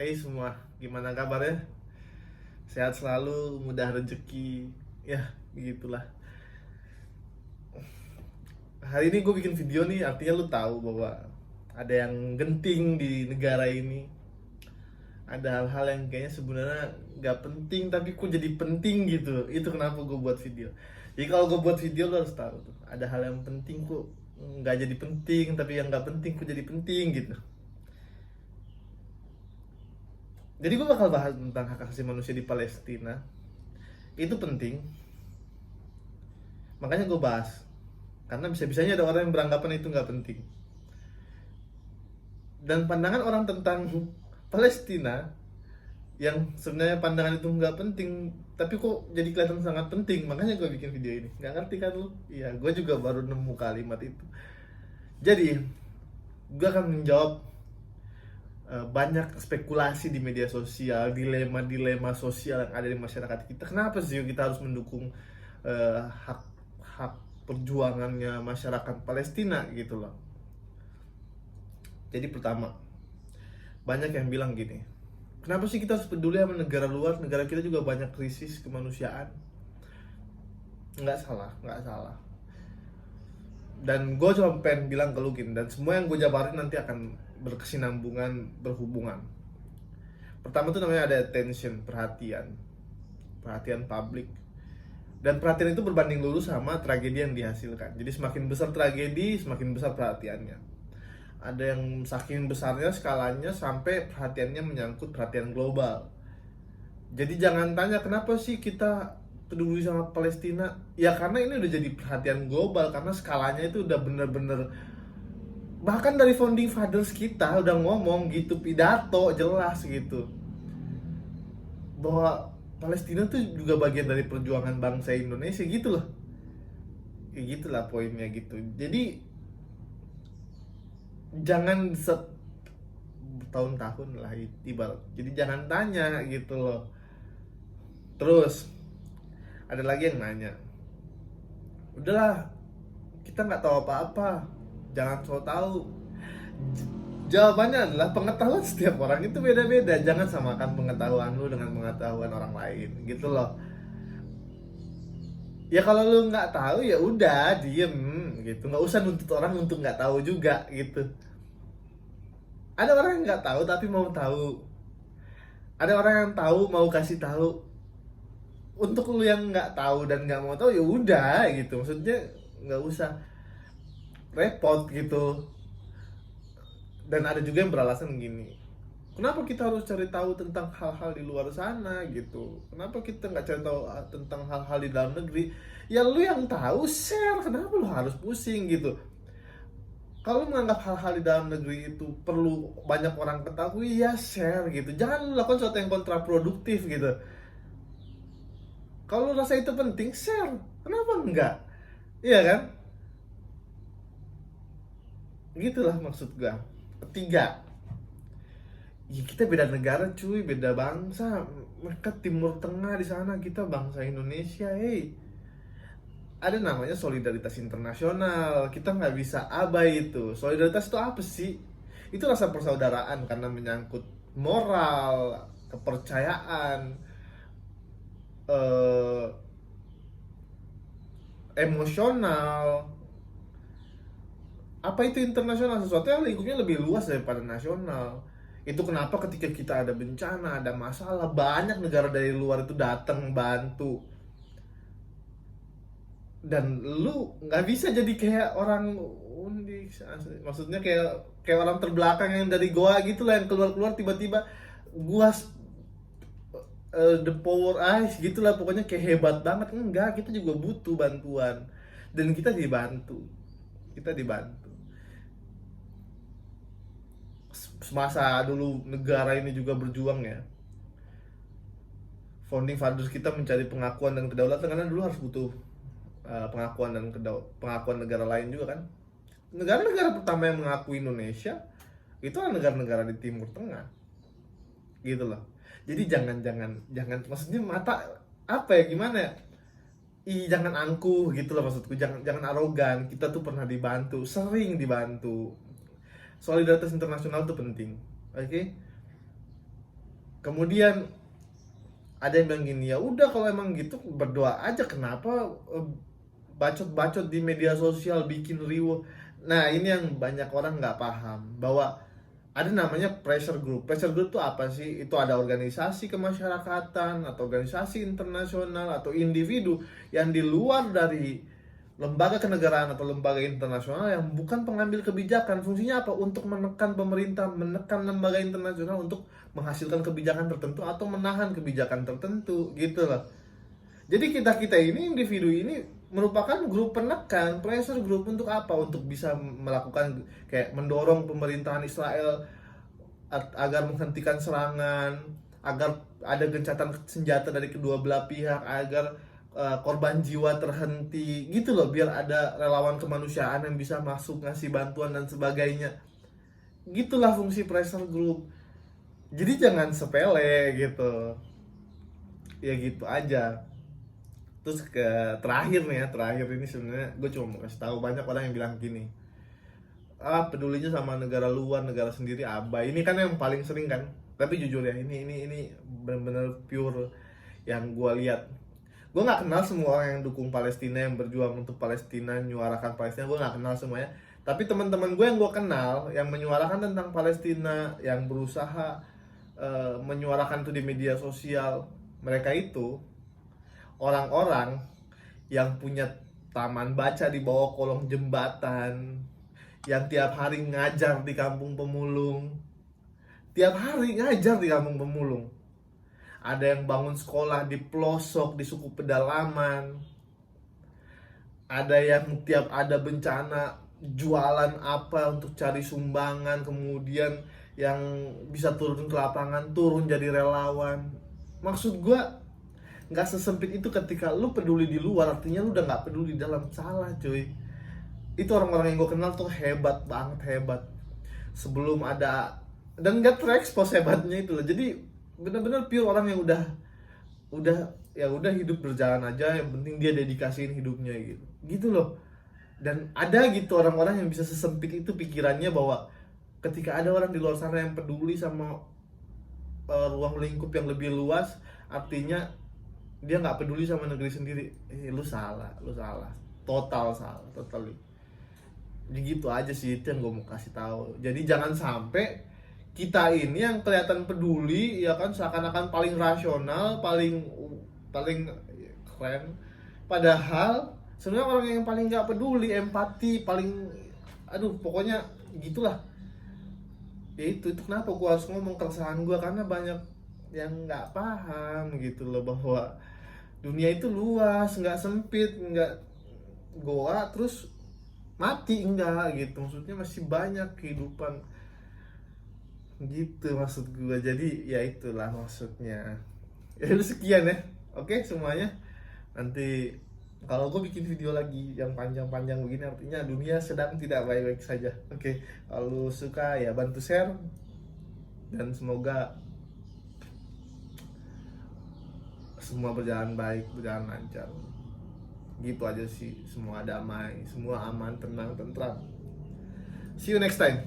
Hai semua, gimana kabarnya? Sehat selalu, mudah rezeki, ya begitulah. Hari ini gue bikin video nih, artinya lu tahu bahwa ada yang genting di negara ini. Ada hal-hal yang kayaknya sebenarnya nggak penting, tapi kok jadi penting gitu. Itu kenapa gue buat video. Jadi kalau gue buat video lu harus tahu tuh, ada hal yang penting kok nggak jadi penting, tapi yang nggak penting kok jadi penting gitu. Jadi gue bakal bahas tentang hak asasi manusia di Palestina. Itu penting, makanya gue bahas. Karena bisa-bisanya ada orang yang beranggapan itu nggak penting. Dan pandangan orang tentang Palestina yang sebenarnya pandangan itu nggak penting, tapi kok jadi kelihatan sangat penting. Makanya gue bikin video ini. Nggak ngerti kan lu? Iya, gue juga baru nemu kalimat itu. Jadi, gue akan menjawab banyak spekulasi di media sosial, dilema-dilema sosial yang ada di masyarakat kita. Kenapa sih kita harus mendukung hak hak perjuangannya masyarakat Palestina gitu loh. Jadi pertama, banyak yang bilang gini, kenapa sih kita harus peduli sama negara luar? Negara kita juga banyak krisis kemanusiaan. Nggak salah, nggak salah. Dan gue cuma pengen bilang ke lu gini, dan semua yang gue jabarin nanti akan berkesinambungan, berhubungan. Pertama tuh namanya ada attention, perhatian. Perhatian publik. Dan perhatian itu berbanding lurus sama tragedi yang dihasilkan. Jadi semakin besar tragedi, semakin besar perhatiannya. Ada yang saking besarnya skalanya sampai perhatiannya menyangkut perhatian global. Jadi jangan tanya kenapa sih kita peduli sama Palestina. Ya karena ini udah jadi perhatian global, karena skalanya itu udah bener-bener, bahkan dari founding fathers kita udah ngomong gitu, pidato jelas gitu, bahwa Palestina tuh juga bagian dari perjuangan bangsa Indonesia gitu loh. Kayak gitulah poinnya gitu. Jadi jangan tahun-tahun lah ibarat. Jadi jangan tanya gitu loh. Terus ada lagi yang nanya, udahlah kita nggak tahu apa-apa, jangan so tahu. Jawabannya adalah pengetahuan setiap orang itu beda-beda. Jangan samakan pengetahuan lu dengan pengetahuan orang lain gitu loh. Ya kalau lu nggak tahu ya udah diem gitu, nggak usah nuntut orang untuk nggak tahu juga gitu. Ada orang yang nggak tahu tapi mau tahu, ada orang yang tahu mau kasih tahu. Untuk lu yang nggak tahu dan nggak mau tahu ya udah gitu, maksudnya nggak usah repot gitu. Dan ada juga yang beralasan gini, kenapa kita harus cari tahu tentang hal-hal di luar sana gitu, kenapa kita nggak cari tahu tentang hal-hal di dalam negeri? Ya lu yang tahu share, kenapa lu harus pusing gitu? Kalau menganggap hal-hal di dalam negeri itu perlu banyak orang ketahui, ya share gitu, jangan lu lakukan sesuatu yang kontraproduktif gitu. Kalau lu rasa itu penting, share, kenapa enggak? Iya kan? Gitulah maksud gua. Ketiga, ya kita beda negara cuy, beda bangsa. Mereka Timur Tengah, di sana kita bangsa Indonesia. Hey, ada namanya solidaritas internasional, kita nggak bisa abai itu. Solidaritas itu apa sih? Itu rasa persaudaraan karena menyangkut moral, kepercayaan, eh, emosional. Apa itu internasional? Sesuatu yang lingkupnya lebih luas daripada nasional. Itu kenapa ketika kita ada bencana, ada masalah, banyak negara dari luar itu datang bantu. Dan lu nggak bisa jadi kayak orang unik, maksudnya kayak kayak orang terbelakang yang dari goa gitu lah, yang keluar-keluar tiba-tiba gua the power eyes gitu lah, pokoknya kayak hebat banget. Enggak, kita juga butuh bantuan dan kita dibantu. Semasa dulu negara ini juga berjuang ya, founding fathers kita mencari pengakuan dan kedaulatan, karena dulu harus butuh pengakuan dan pengakuan negara lain juga kan. Negara-negara pertama yang mengakui Indonesia itu adalah negara-negara di Timur Tengah gitu loh. Jadi jangan maksudnya mata apa ya, gimana ya, jangan angkuh gitu loh maksudku, jangan arogan. Kita tuh pernah dibantu, sering dibantu. Solidaritas internasional tuh penting, oke? Kemudian ada yang bilang gini, ya udah kalau emang gitu berdoa aja, kenapa bacot-bacot di media sosial bikin riuh. Nah ini yang banyak orang nggak paham, bahwa ada namanya pressure group. Pressure group itu apa sih? Itu ada organisasi kemasyarakatan atau organisasi internasional atau individu yang di luar dari lembaga kenegaraan atau lembaga internasional yang bukan pengambil kebijakan. Fungsinya apa? Untuk menekan pemerintah, menekan lembaga internasional untuk menghasilkan kebijakan tertentu atau menahan kebijakan tertentu, gitu loh. Jadi kita ini, individu ini merupakan grup penekan, pressure group. Untuk apa? Untuk bisa melakukan kayak mendorong pemerintahan Israel agar menghentikan serangan, agar ada gencatan senjata dari kedua belah pihak, agar korban jiwa terhenti, gitu loh, biar ada relawan kemanusiaan yang bisa masuk ngasih bantuan dan sebagainya. Gitulah fungsi pressure group. Jadi jangan sepele gitu. Ya gitu aja. Terus ke terakhir nih ya, terakhir ini sebenarnya gue cuma mau kasih tahu, banyak orang yang bilang gini, pedulinya sama negara luar, negara sendiri abai. Ini kan yang paling sering kan. Tapi jujur ya, ini benar-benar pure yang gue lihat. Gue nggak kenal semua orang yang dukung Palestina, yang berjuang untuk Palestina, menyuarakan Palestina. Gue nggak kenal semuanya. Tapi teman-teman gue yang gue kenal, yang menyuarakan tentang Palestina, yang berusaha menyuarakan itu di media sosial, mereka itu orang-orang yang punya taman baca di bawah kolong jembatan, yang tiap hari ngajar di kampung pemulung, tiap hari ngajar di kampung pemulung. Ada yang bangun sekolah di pelosok, di suku pedalaman. Ada yang tiap ada bencana jualan apa untuk cari sumbangan, kemudian yang bisa turun ke lapangan, turun jadi relawan. Maksud gue, nggak sesempit itu. Ketika lu peduli di luar, artinya lu udah nggak peduli di dalam. Salah cuy. Itu orang-orang yang gue kenal tuh hebat banget, hebat. Sebelum ada, dan nggak terekspos hebatnya itu loh. Jadi benar-benar pure orang yang udah ya udah hidup berjalan aja, yang penting dia dedikasiin hidupnya gitu, gitu loh. Dan ada gitu orang-orang yang bisa sesempit itu pikirannya, bahwa ketika ada orang di luar sana yang peduli sama ruang lingkup yang lebih luas, artinya dia nggak peduli sama negeri sendiri. Lu salah, lu salah, total salah, totally. Jadi gitu aja sih, itu yang gue mau kasih tahu. Jadi jangan sampai kita ini yang kelihatan peduli, ya kan, seakan-akan paling rasional, paling paling keren, padahal sebenarnya orang yang paling nggak peduli, empati, paling aduh pokoknya gitulah. Ya itu kenapa gue harus ngomong keresahan gue, karena banyak yang nggak paham gitu loh, bahwa dunia itu luas, nggak sempit, nggak goa terus mati, enggak gitu. Maksudnya masih banyak kehidupan, gitu maksud gue. Jadi ya itulah maksudnya. Ya udah sekian ya. Oke semuanya. Nanti kalau gue bikin video lagi yang panjang-panjang begini, artinya dunia sedang tidak baik-baik saja. Oke, kalau suka ya bantu share, dan semoga semua berjalan baik, berjalan lancar. Gitu aja sih, semua damai, semua aman, tenang, tentram. See you next time.